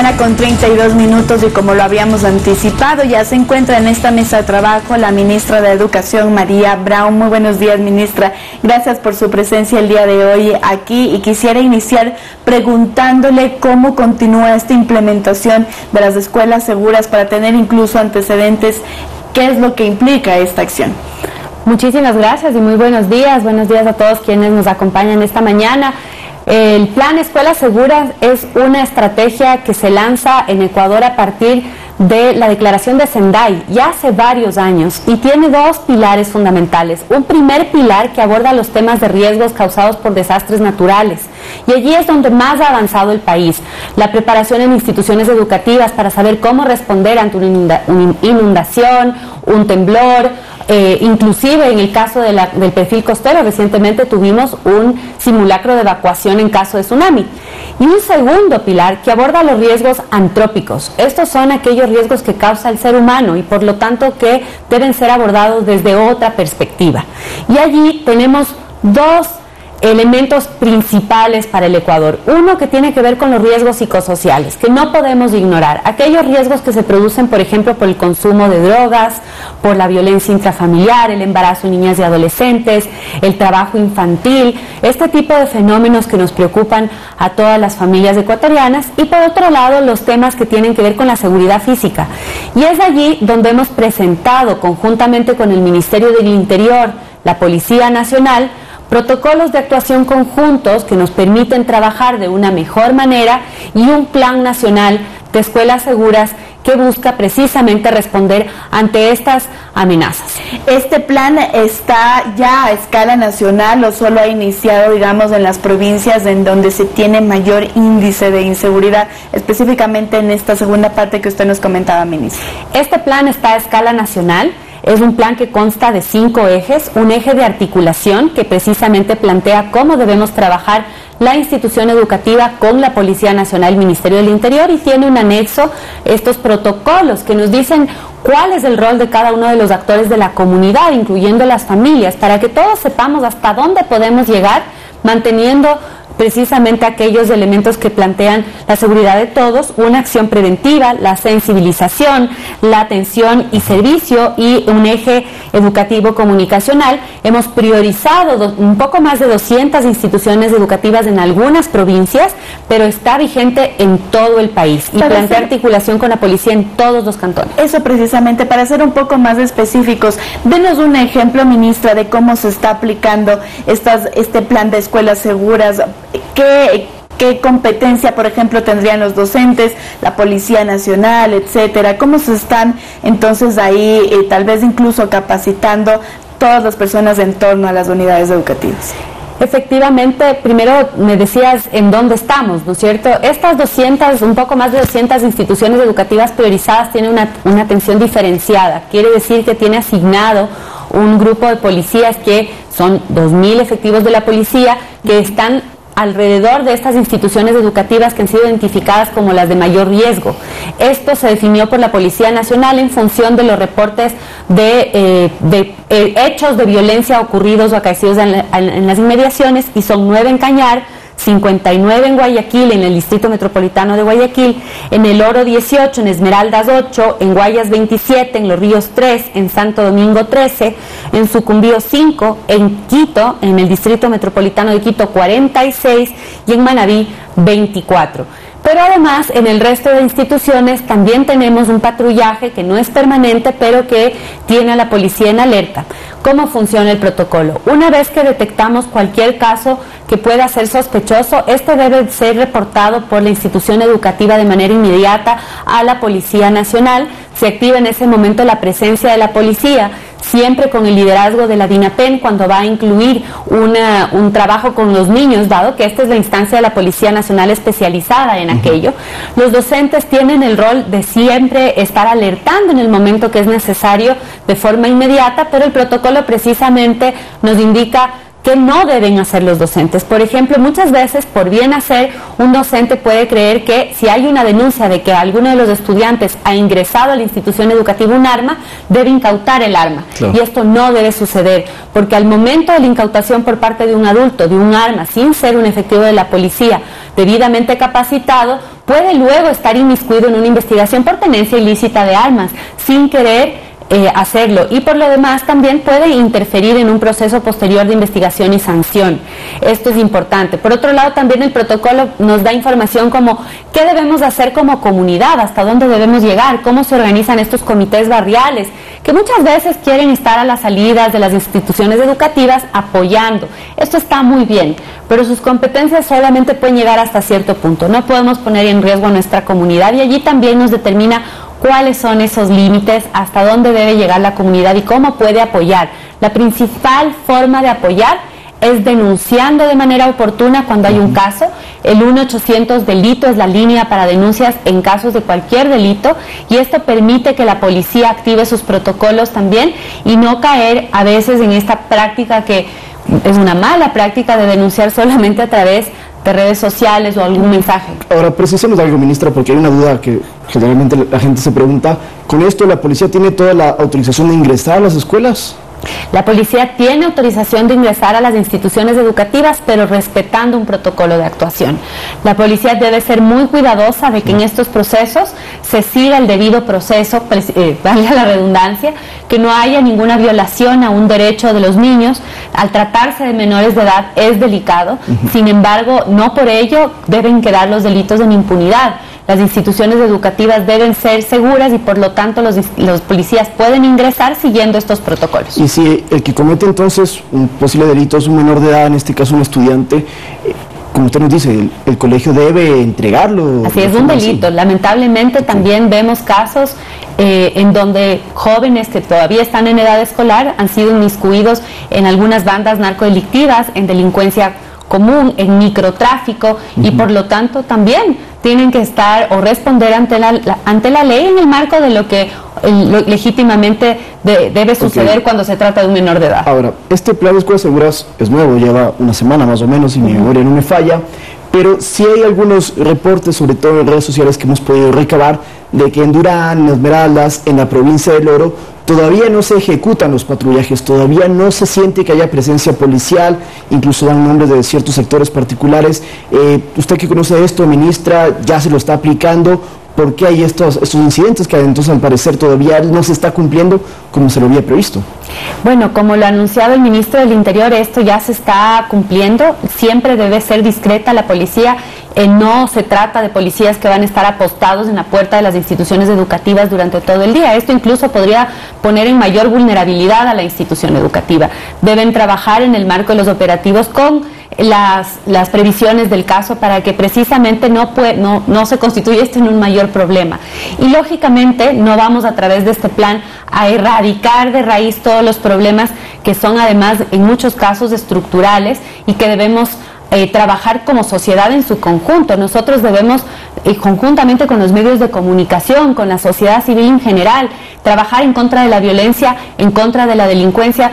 mañana con 32 minutos y como lo habíamos anticipado, ya se encuentra en esta mesa de trabajo la ministra de Educación, María Brown. Muy buenos días, ministra. Gracias por su presencia el día de hoy aquí y quisiera iniciar preguntándole cómo continúa esta implementación de las escuelas seguras para tener incluso antecedentes. ¿Qué es lo que implica esta acción? Muchísimas gracias y muy buenos días a todos quienes nos acompañan esta mañana. El Plan Escuelas Seguras es una estrategia que se lanza en Ecuador a partir de la declaración de Sendai ya hace varios años y tiene dos pilares fundamentales. Un primer pilar que aborda los temas de riesgos causados por desastres naturales y allí es donde más ha avanzado el país. La preparación en instituciones educativas para saber cómo responder ante una inundación, un temblor, inclusive en el caso del perfil costero recientemente tuvimos un simulacro de evacuación en caso de tsunami. Y un segundo pilar que aborda los riesgos antrópicos. Estos son aquellos riesgos que causa el ser humano y por lo tanto que deben ser abordados desde otra perspectiva. Y allí tenemos dos elementos principales para el Ecuador. Uno que tiene que ver con los riesgos psicosociales, que no podemos ignorar. Aquellos riesgos que se producen, por ejemplo, por el consumo de drogas, por la violencia intrafamiliar, el embarazo de niñas y adolescentes, el trabajo infantil, este tipo de fenómenos que nos preocupan a todas las familias ecuatorianas. Y por otro lado, los temas que tienen que ver con la seguridad física. Y es allí donde hemos presentado, conjuntamente con el Ministerio del Interior, la Policía Nacional, protocolos de actuación conjuntos que nos permiten trabajar de una mejor manera y un plan nacional de escuelas seguras que busca precisamente responder ante estas amenazas. ¿Este plan está ya a escala nacional o solo ha iniciado, digamos, en las provincias en donde se tiene mayor índice de inseguridad, específicamente en esta segunda parte que usted nos comentaba, ministra? Este plan está a escala nacional. Es un plan que consta de 5 ejes, un eje de articulación que precisamente plantea cómo debemos trabajar la institución educativa con la Policía Nacional y el Ministerio del Interior y tiene un anexo, estos protocolos que nos dicen cuál es el rol de cada uno de los actores de la comunidad, incluyendo las familias, para que todos sepamos hasta dónde podemos llegar manteniendo precisamente aquellos elementos que plantean la seguridad de todos, una acción preventiva, la sensibilización, la atención y servicio y un eje educativo comunicacional. Hemos priorizado un poco más de 200 instituciones educativas en algunas provincias, pero está vigente en todo el país y plantea articulación con la policía en todos los cantones. Eso precisamente, para ser un poco más específicos, denos un ejemplo, ministra, de cómo se está aplicando este plan de escuelas seguras. ¿Qué competencia, por ejemplo, tendrían los docentes, la Policía Nacional, etcétera? ¿Cómo se están entonces ahí, tal vez incluso capacitando todas las personas en torno a las unidades educativas? Efectivamente, primero me decías en dónde estamos, ¿no es cierto? Estas 200, un poco más de 200 instituciones educativas priorizadas tienen una atención diferenciada. Quiere decir que tiene asignado un grupo de policías que son 2.000 efectivos de la policía que están alrededor de estas instituciones educativas que han sido identificadas como las de mayor riesgo. Esto se definió por la Policía Nacional en función de los reportes de hechos de violencia ocurridos o acaecidos en las inmediaciones, y son 9 en Cañar, 59 en Guayaquil, en el Distrito Metropolitano de Guayaquil, en El Oro 18, en Esmeraldas 8, en Guayas 27, en Los Ríos 3, en Santo Domingo 13, en Sucumbío 5, en Quito, en el Distrito Metropolitano de Quito 46 y en Manabí 24. Pero además en el resto de instituciones también tenemos un patrullaje que no es permanente, pero que tiene a la policía en alerta. ¿Cómo funciona el protocolo? Una vez que detectamos cualquier caso que pueda ser sospechoso, este debe ser reportado por la institución educativa de manera inmediata a la Policía Nacional. Se activa en ese momento la presencia de la policía, siempre con el liderazgo de la DINAPEN cuando va a incluir un trabajo con los niños, dado que esta es la instancia de la Policía Nacional especializada en aquello. Los docentes tienen el rol de siempre estar alertando en el momento que es necesario de forma inmediata, pero el protocolo precisamente nos indica ¿Qué no deben hacer los docentes? Por ejemplo, muchas veces, por bien hacer, un docente puede creer que si hay una denuncia de que alguno de los estudiantes ha ingresado a la institución educativa un arma, debe incautar el arma. Claro. Y esto no debe suceder, porque al momento de la incautación por parte de un adulto de un arma, sin ser un efectivo de la policía, debidamente capacitado, puede luego estar inmiscuido en una investigación por tenencia ilícita de armas, sin querer hacerlo, y por lo demás también puede interferir en un proceso posterior de investigación y sanción. Esto es importante. Por otro lado, también el protocolo nos da información como qué debemos hacer como comunidad, hasta dónde debemos llegar, cómo se organizan estos comités barriales, que muchas veces quieren estar a las salidas de las instituciones educativas apoyando. Esto está muy bien, pero sus competencias solamente pueden llegar hasta cierto punto. No podemos poner en riesgo a nuestra comunidad, y allí también nos determina cuáles son esos límites, hasta dónde debe llegar la comunidad y cómo puede apoyar. La principal forma de apoyar es denunciando de manera oportuna cuando hay un caso. El 1-800 delito es la línea para denuncias en casos de cualquier delito, y esto permite que la policía active sus protocolos también y no caer a veces en esta práctica que es una mala práctica de denunciar solamente a través de redes sociales o algún mensaje. Ahora, precisemos algo, ministra, porque hay una duda que generalmente la gente se pregunta. ¿Con esto la policía tiene toda la autorización de ingresar a las escuelas? La policía tiene autorización de ingresar a las instituciones educativas, pero respetando un protocolo de actuación. La policía debe ser muy cuidadosa de que en estos procesos se siga el debido proceso, valga la redundancia, que no haya ninguna violación a un derecho de los niños. Al tratarse de menores de edad es delicado, sin embargo, no por ello deben quedar los delitos en impunidad. Las instituciones educativas deben ser seguras y por lo tanto los policías pueden ingresar siguiendo estos protocolos. Y si el que comete entonces un posible delito es un menor de edad, en este caso un estudiante, como usted nos dice, el colegio debe entregarlo. Así es, un delito. Lamentablemente también vemos casos en donde jóvenes que todavía están en edad escolar han sido inmiscuidos en algunas bandas narcodelictivas, en delincuencia común, en microtráfico, y por lo tanto también tienen que estar o responder ante la ley en el marco de lo que legítimamente debe suceder cuando se trata de un menor de edad. Ahora, este plan de escuelas seguras es nuevo, lleva una semana más o menos, si mi memoria no me falla, pero sí hay algunos reportes, sobre todo en redes sociales, que hemos podido recabar de que en Durán, en Esmeraldas, en la provincia del Oro, todavía no se ejecutan los patrullajes, todavía no se siente que haya presencia policial, incluso dan nombres de ciertos sectores particulares. Usted que conoce esto, ministra, ya se lo está aplicando. ¿Por qué hay estos incidentes que entonces al parecer todavía no se está cumpliendo como se lo había previsto? Bueno, como lo anunciaba el ministro del Interior, esto ya se está cumpliendo. Siempre debe ser discreta la policía. No se trata de policías que van a estar apostados en la puerta de las instituciones educativas durante todo el día. Esto incluso podría poner en mayor vulnerabilidad a la institución educativa. Deben trabajar en el marco de los operativos con las previsiones del caso para que precisamente no se constituya esto en un mayor problema. Y lógicamente no vamos a través de este plan a erradicar de raíz todos los problemas que son además en muchos casos estructurales y que debemos trabajar como sociedad en su conjunto. Nosotros debemos, conjuntamente con los medios de comunicación, con la sociedad civil en general, trabajar en contra de la violencia, en contra de la delincuencia,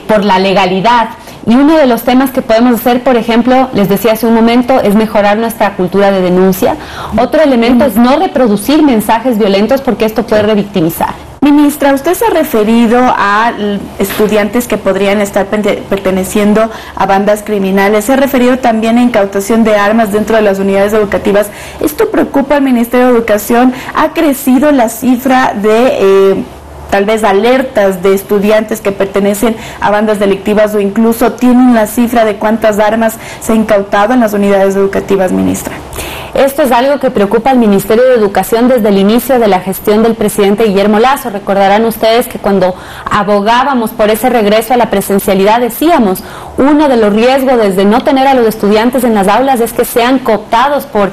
por la legalidad. Y uno de los temas que podemos hacer, por ejemplo, les decía hace un momento, es mejorar nuestra cultura de denuncia. Otro elemento es no reproducir mensajes violentos porque esto puede revictimizar. Ministra, usted se ha referido a estudiantes que podrían estar perteneciendo a bandas criminales. Se ha referido también a incautación de armas dentro de las unidades educativas. ¿Esto preocupa al Ministerio de Educación? ¿Ha crecido la cifra de tal vez alertas de estudiantes que pertenecen a bandas delictivas, o incluso tienen la cifra de cuántas armas se ha incautado en las unidades educativas, ministra? Esto es algo que preocupa al Ministerio de Educación desde el inicio de la gestión del presidente Guillermo Lasso. Recordarán ustedes que cuando abogábamos por ese regreso a la presencialidad decíamos, uno de los riesgos desde no tener a los estudiantes en las aulas es que sean cooptados por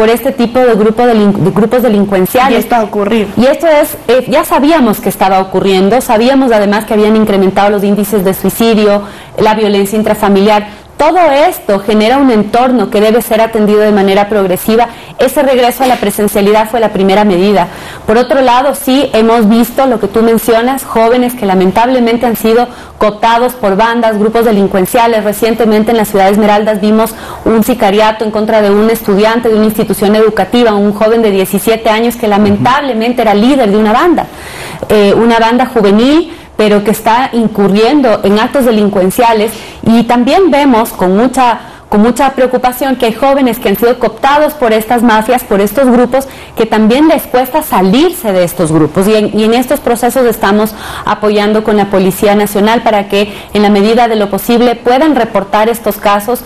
este tipo de grupos delincuenciales. Y esto va a ocurrir. Y esto es, ya sabíamos que estaba ocurriendo, sabíamos además que habían incrementado los índices de suicidio, la violencia intrafamiliar. Todo esto genera un entorno que debe ser atendido de manera progresiva. Ese regreso a la presencialidad fue la primera medida. Por otro lado, sí hemos visto lo que tú mencionas, jóvenes que lamentablemente han sido cooptados por bandas, grupos delincuenciales. Recientemente en la ciudad de Esmeraldas vimos un sicariato en contra de un estudiante de una institución educativa, un joven de 17 años que lamentablemente era líder de una banda juvenil, pero que está incurriendo en actos delincuenciales. Y también vemos con mucha con mucha preocupación que hay jóvenes que han sido cooptados por estas mafias, por estos grupos, que también les cuesta salirse de estos grupos. Y en estos procesos estamos apoyando con la Policía Nacional para que en la medida de lo posible puedan reportar estos casos,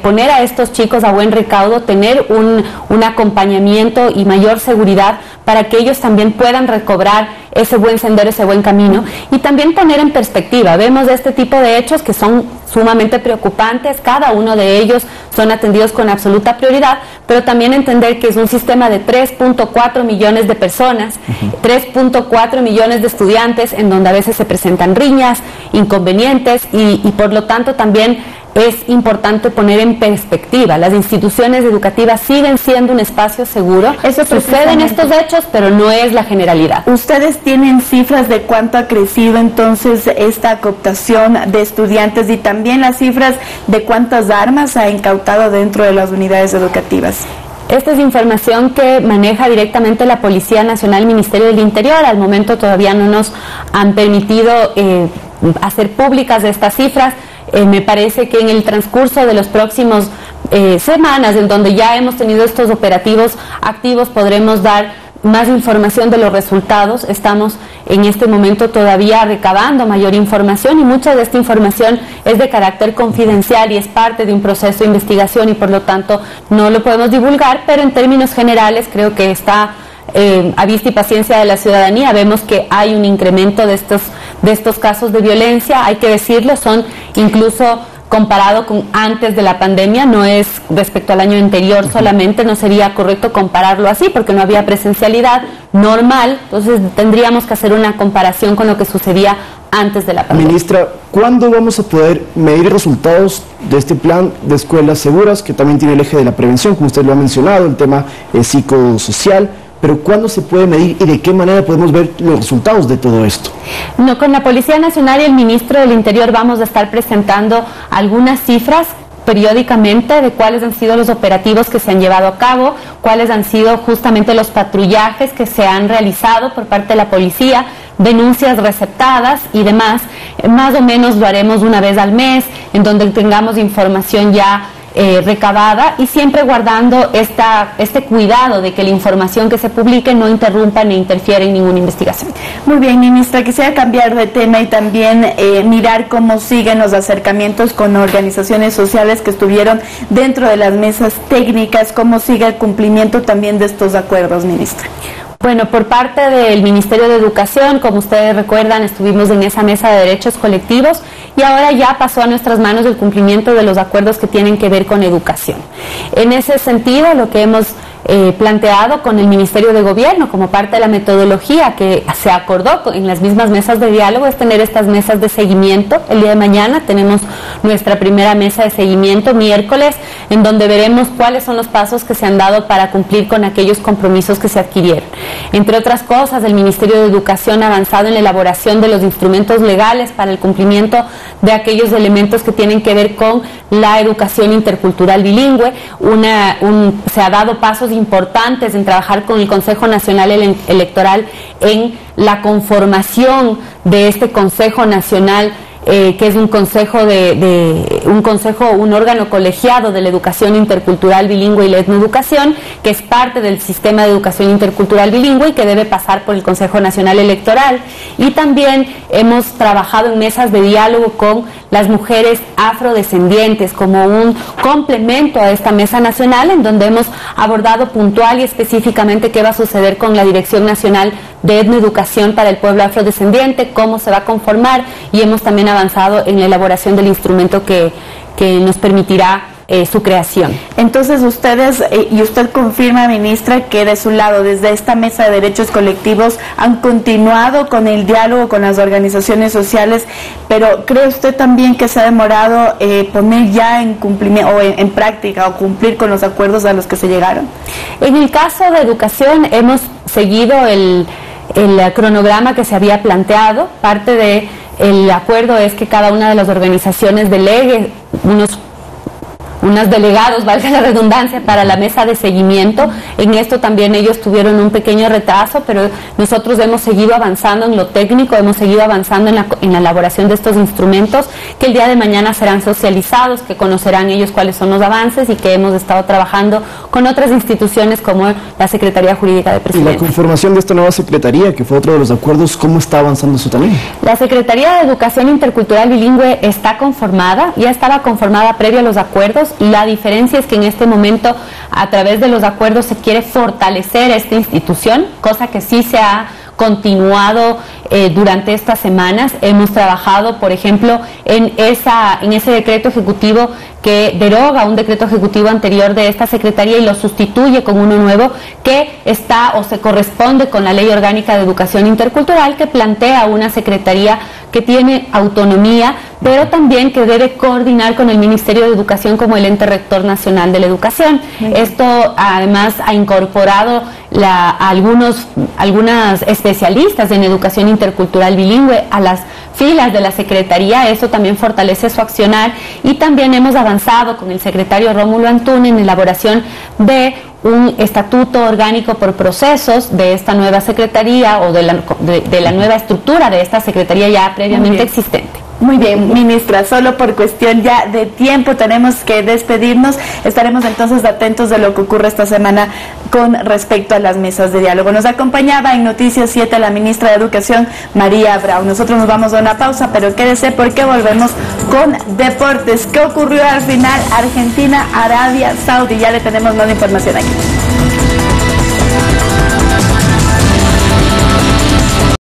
poner a estos chicos a buen recaudo, tener un acompañamiento y mayor seguridad para que ellos también puedan recobrar ese buen sendero, ese buen camino, y también poner en perspectiva. Vemos este tipo de hechos que son sumamente preocupantes, cada uno de ellos son atendidos con absoluta prioridad, pero también entender que es un sistema de 3.4 millones de personas, 3.4 millones de estudiantes, en donde a veces se presentan riñas, inconvenientes, y por lo tanto también es importante poner en perspectiva. Las instituciones educativas siguen siendo un espacio seguro. Eso suceden estos hechos, pero no es la generalidad. ¿Ustedes tienen cifras de cuánto ha crecido entonces esta cooptación de estudiantes y también las cifras de cuántas armas ha incautado dentro de las unidades educativas? Esta es información que maneja directamente la Policía Nacional, Ministerio del Interior. Al momento todavía no nos han permitido hacer públicas estas cifras. Me parece que en el transcurso de los próximos semanas, en donde ya hemos tenido estos operativos activos, podremos dar más información de los resultados. Estamos en este momento todavía recabando mayor información, y mucha de esta información es de carácter confidencial y es parte de un proceso de investigación, y por lo tanto no lo podemos divulgar, pero en términos generales creo que está a vista y paciencia de la ciudadanía. Vemos que hay un incremento de estos casos de violencia, hay que decirlo, son incluso comparado con antes de la pandemia, no es respecto al año anterior solamente, no sería correcto compararlo así porque no había presencialidad normal, entonces tendríamos que hacer una comparación con lo que sucedía antes de la pandemia. Ministra, ¿cuándo vamos a poder medir resultados de este plan de escuelas seguras, que también tiene el eje de la prevención, como usted lo ha mencionado, el tema psicosocial? Pero ¿cuándo se puede medir y de qué manera podemos ver los resultados de todo esto? No, con la Policía Nacional y el Ministro del Interior vamos a estar presentando algunas cifras periódicamente de cuáles han sido los operativos que se han llevado a cabo, cuáles han sido justamente los patrullajes que se han realizado por parte de la policía, denuncias receptadas y demás. Más o menos lo haremos una vez al mes, en donde tengamos información ya recabada, y siempre guardando este cuidado de que la información que se publique no interrumpa ni interfiera en ninguna investigación. Muy bien, ministra, quisiera cambiar de tema y también mirar cómo siguen los acercamientos con organizaciones sociales que estuvieron dentro de las mesas técnicas, cómo sigue el cumplimiento también de estos acuerdos, ministra. Bueno, por parte del Ministerio de Educación, como ustedes recuerdan, estuvimos en esa mesa de derechos colectivos y ahora ya pasó a nuestras manos el cumplimiento de los acuerdos que tienen que ver con educación. En ese sentido, lo que hemos planteado con el Ministerio de Gobierno como parte de la metodología que se acordó en las mismas mesas de diálogo es tener estas mesas de seguimiento. El día de mañana tenemos nuestra primera mesa de seguimiento, miércoles, en donde veremos cuáles son los pasos que se han dado para cumplir con aquellos compromisos que se adquirieron. Entre otras cosas, el Ministerio de Educación ha avanzado en la elaboración de los instrumentos legales para el cumplimiento de aquellos elementos que tienen que ver con la educación intercultural bilingüe. Se ha dado pasos importantes en trabajar con el Consejo Nacional Electoral en la conformación de este Consejo Nacional, que es un órgano colegiado de la educación intercultural bilingüe y la etnoeducación, que es parte del sistema de educación intercultural bilingüe y que debe pasar por el Consejo Nacional Electoral. Y también hemos trabajado en mesas de diálogo con las mujeres afrodescendientes como un complemento a esta mesa nacional, en donde hemos abordado puntual y específicamente qué va a suceder con la Dirección Nacional de Etnoeducación para el Pueblo Afrodescendiente, cómo se va a conformar, y hemos también avanzado en la elaboración del instrumento que nos permitirá su creación. Entonces ustedes, y usted confirma, ministra, que de su lado, desde esta mesa de derechos colectivos, han continuado con el diálogo con las organizaciones sociales, pero ¿cree usted también que se ha demorado poner ya en cumplimiento o en práctica o cumplir con los acuerdos a los que se llegaron? En el caso de educación hemos seguido el cronograma que se había planteado. Parte del acuerdo es que cada una de las organizaciones delegue unos delegados, valga la redundancia, para la mesa de seguimiento. En esto también ellos tuvieron un pequeño retraso, pero nosotros hemos seguido avanzando en lo técnico, hemos seguido avanzando en la elaboración de estos instrumentos que el día de mañana serán socializados, que conocerán ellos cuáles son los avances y que hemos estado trabajando con otras instituciones como la Secretaría Jurídica de Presidencia. ¿Y la conformación de esta nueva secretaría, que fue otro de los acuerdos, cómo está avanzando eso también? La Secretaría de Educación Intercultural Bilingüe está conformada, ya estaba conformada previo a los acuerdos. La diferencia es que en este momento, a través de los acuerdos, se quiere fortalecer esta institución, cosa que sí se ha continuado durante estas semanas. Hemos trabajado, por ejemplo, en ese decreto ejecutivo que deroga un decreto ejecutivo anterior de esta Secretaría y lo sustituye con uno nuevo que está o se corresponde con la Ley Orgánica de Educación Intercultural, que plantea una Secretaría que tiene autonomía, pero también que debe coordinar con el Ministerio de Educación como el ente rector nacional de la educación. Esto además ha incorporado a algunas especialistas en educación intercultural bilingüe a las filas de la Secretaría. Eso también fortalece su accionar, y también hemos avanzado con el secretario Rómulo Antún en elaboración de un estatuto orgánico por procesos de esta nueva Secretaría o de la nueva estructura de esta Secretaría ya previamente existente. Muy bien, ministra, solo por cuestión ya de tiempo tenemos que despedirnos. Estaremos entonces atentos de lo que ocurre esta semana con respecto a las mesas de diálogo. Nos acompañaba en Noticias 7 la ministra de Educación, María Abrao. Nosotros nos vamos a una pausa, pero quédese porque volvemos con deportes. ¿Qué ocurrió al final? Argentina, Arabia Saudí. Ya le tenemos más información aquí.